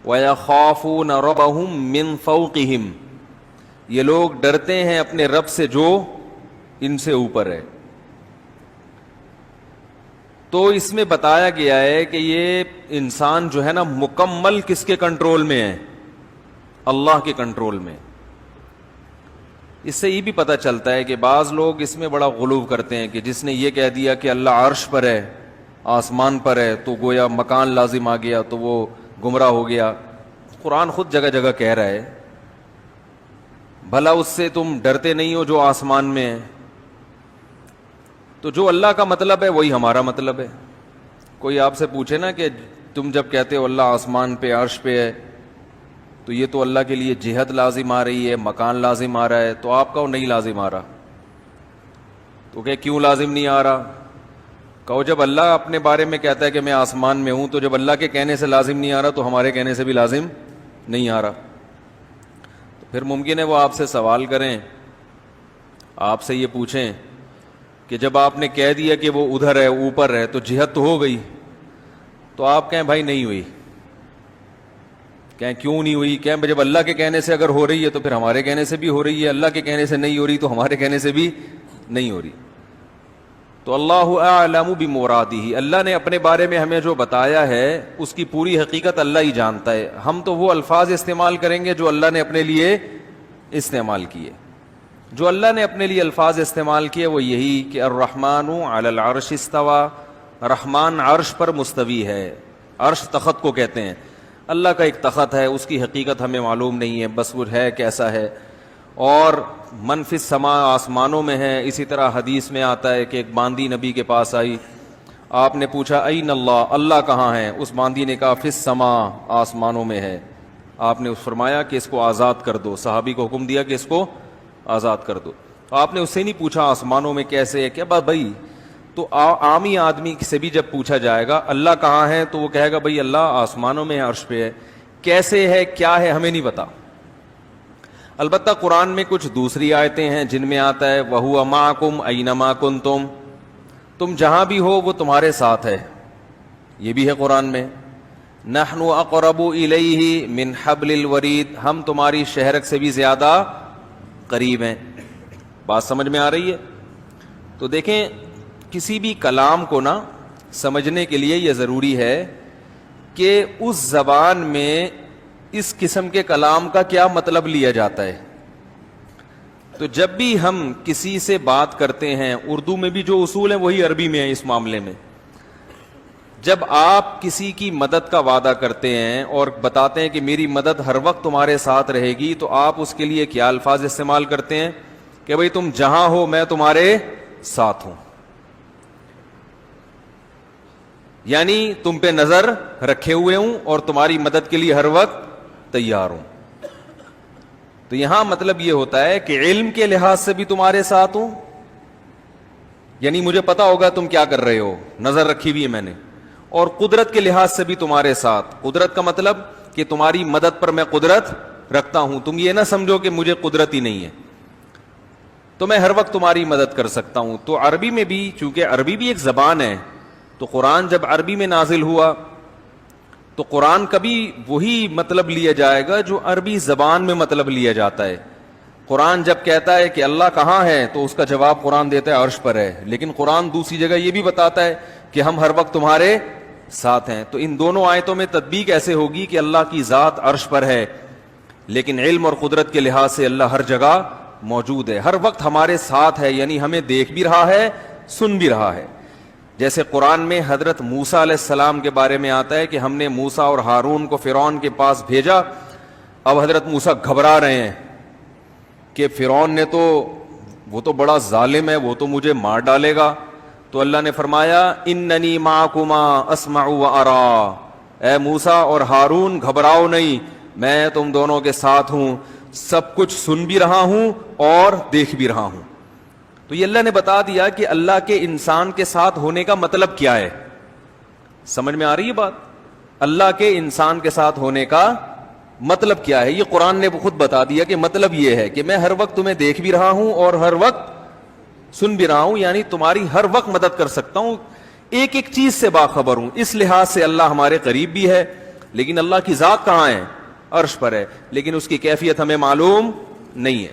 وَيَخَافُونَ رَبَّهُم مِّن فَوْقِهِمْ، یہ لوگ ڈرتے ہیں اپنے رب سے جو ان سے اوپر ہے. تو اس میں بتایا گیا ہے کہ یہ انسان جو ہے نا مکمل کس کے کنٹرول میں ہے؟ اللہ کے کنٹرول میں. اس سے یہ بھی پتہ چلتا ہے کہ بعض لوگ اس میں بڑا غلو کرتے ہیں کہ جس نے یہ کہہ دیا کہ اللہ عرش پر ہے، آسمان پر ہے، تو گویا مکان لازم آ گیا تو وہ گمراہ ہو گیا. قرآن خود جگہ جگہ کہہ رہا ہے بھلا اس سے تم ڈرتے نہیں ہو جو آسمان میں ہے. تو جو اللہ کا مطلب ہے وہی ہمارا مطلب ہے. کوئی آپ سے پوچھے نا کہ تم جب کہتے ہو اللہ آسمان پہ عرش پہ ہے تو یہ تو اللہ کے لیے جہت لازم آ رہی ہے، مکان لازم آ رہا ہے، تو آپ کہو نہیں لازم آ رہا. تو کہ کیوں لازم نہیں آ رہا؟ کہو جب اللہ اپنے بارے میں کہتا ہے کہ میں آسمان میں ہوں، تو جب اللہ کے کہنے سے لازم نہیں آ رہا تو ہمارے کہنے سے بھی لازم نہیں آ رہا. تو پھر ممکن ہے وہ آپ سے سوال کریں، آپ سے یہ پوچھیں کہ جب آپ نے کہہ دیا کہ وہ ادھر ہے، اوپر ہے، تو جہت تو ہو گئی. تو آپ کہیں بھائی نہیں ہوئی. کہیں کیوں نہیں ہوئی؟ کہیں جب اللہ کے کہنے سے اگر ہو رہی ہے تو پھر ہمارے کہنے سے بھی ہو رہی ہے، اللہ کے کہنے سے نہیں ہو رہی تو ہمارے کہنے سے بھی نہیں ہو رہی. تو اللہ اعلم بمرادہ، اللہ نے اپنے بارے میں ہمیں جو بتایا ہے اس کی پوری حقیقت اللہ ہی جانتا ہے. ہم تو وہ الفاظ استعمال کریں گے جو اللہ نے اپنے لیے استعمال کیے. جو اللہ نے اپنے لیے الفاظ استعمال کیے وہ یہی کہ الرحمن علی العرش استوى، رحمان عرش پر مستوی ہے. عرش تخت کو کہتے ہیں. اللہ کا ایک تخت ہے، اس کی حقیقت ہمیں معلوم نہیں ہے، بس وہ ہے کیسا ہے. اور من فی السماء، آسمانوں میں ہے. اسی طرح حدیث میں آتا ہے کہ ایک باندی نبی کے پاس آئی، آپ نے پوچھا این اللہ، اللہ کہاں ہے؟ اس باندی نے کہا فی السماء، آسمانوں میں ہے. آپ نے فرمایا کہ اس کو آزاد کر دو. صحابی کو حکم دیا کہ اس کو آزاد کر دو. آپ نے اس سے نہیں پوچھا آسمانوں میں کیسے ہے، کیا بات بھائی. تو عامی آدمی سے بھی جب پوچھا جائے گا اللہ کہاں ہے تو وہ کہے گا بھائی اللہ آسمانوں میں ہے، عرش پہ ہے. کیسے ہے، کیا ہے، ہمیں نہیں پتا. البتہ قرآن میں کچھ دوسری آیتیں ہیں جن میں آتا ہے وَهُوَ مَعَكُمْ أَيْنَمَا كُنْتُمْ، تم جہاں بھی ہو وہ تمہارے ساتھ ہے. یہ بھی ہے قرآن میں. نَحْنُ أَقْرَبُ إِلَيْهِ مِنْ حَبْلِ الْوَرِيدِ، ہم تمہاری شہرک سے بھی زیادہ قریب ہیں. بات سمجھ میں آ رہی ہے؟ تو دیکھیں کسی بھی کلام کو نا سمجھنے کے لیے یہ ضروری ہے کہ اس زبان میں اس قسم کے کلام کا کیا مطلب لیا جاتا ہے. تو جب بھی ہم کسی سے بات کرتے ہیں، اردو میں بھی جو اصول ہیں وہی عربی میں ہیں اس معاملے میں. جب آپ کسی کی مدد کا وعدہ کرتے ہیں اور بتاتے ہیں کہ میری مدد ہر وقت تمہارے ساتھ رہے گی، تو آپ اس کے لیے کیا الفاظ استعمال کرتے ہیں کہ بھئی تم جہاں ہو میں تمہارے ساتھ ہوں. یعنی تم پہ نظر رکھے ہوئے ہوں اور تمہاری مدد کے لیے ہر وقت تیار ہوں. تو یہاں مطلب یہ ہوتا ہے کہ علم کے لحاظ سے بھی تمہارے ساتھ ہوں، یعنی مجھے پتا ہوگا تم کیا کر رہے ہو، نظر رکھی ہوئی ہے میں نے. اور قدرت کے لحاظ سے بھی تمہارے ساتھ. قدرت کا مطلب کہ تمہاری مدد پر میں قدرت رکھتا ہوں. تم یہ نہ سمجھو کہ مجھے قدرت ہی نہیں ہے، تو میں ہر وقت تمہاری مدد کر سکتا ہوں. تو عربی میں بھی، چونکہ عربی بھی ایک زبان ہے، تو قرآن جب عربی میں نازل ہوا تو قرآن کا بھی وہی مطلب لیا جائے گا جو عربی زبان میں مطلب لیا جاتا ہے. قرآن جب کہتا ہے کہ اللہ کہاں ہے تو اس کا جواب قرآن دیتا ہے عرش پر ہے. لیکن قرآن دوسری جگہ یہ بھی بتاتا ہے کہ ہم ہر وقت تمہارے ساتھ ہیں. تو ان دونوں آیتوں میں تطبیق ایسے ہوگی کہ اللہ کی ذات عرش پر ہے، لیکن علم اور قدرت کے لحاظ سے اللہ ہر جگہ موجود ہے، ہر وقت ہمارے ساتھ ہے. یعنی ہمیں دیکھ بھی رہا ہے، سن بھی رہا ہے. جیسے قرآن میں حضرت موسیٰ علیہ السلام کے بارے میں آتا ہے کہ ہم نے موسیٰ اور ہارون کو فرعون کے پاس بھیجا. اب حضرت موسیٰ گھبرا رہے ہیں کہ فرعون نے تو، وہ تو بڑا ظالم ہے، وہ تو مجھے مار ڈالے گا. تو اللہ نے فرمایا اننی معکما اسمع و ارا، اے موسیٰ اور ہارون گھبراؤ نہیں، میں تم دونوں کے ساتھ ہوں، سب کچھ سن بھی رہا ہوں اور دیکھ بھی رہا ہوں. تو یہ اللہ نے بتا دیا کہ اللہ کے انسان کے ساتھ ہونے کا مطلب کیا ہے. سمجھ میں آ رہی ہے بات؟ اللہ کے انسان کے ساتھ ہونے کا مطلب کیا ہے یہ قرآن نے خود بتا دیا کہ مطلب یہ ہے کہ میں ہر وقت تمہیں دیکھ بھی رہا ہوں اور ہر وقت سن بھی رہا ہوں. یعنی تمہاری ہر وقت مدد کر سکتا ہوں، ایک ایک چیز سے باخبر ہوں. اس لحاظ سے اللہ ہمارے قریب بھی ہے. لیکن اللہ کی ذات کہاں ہے؟ عرش پر ہے، لیکن اس کی کیفیت ہمیں معلوم نہیں ہے.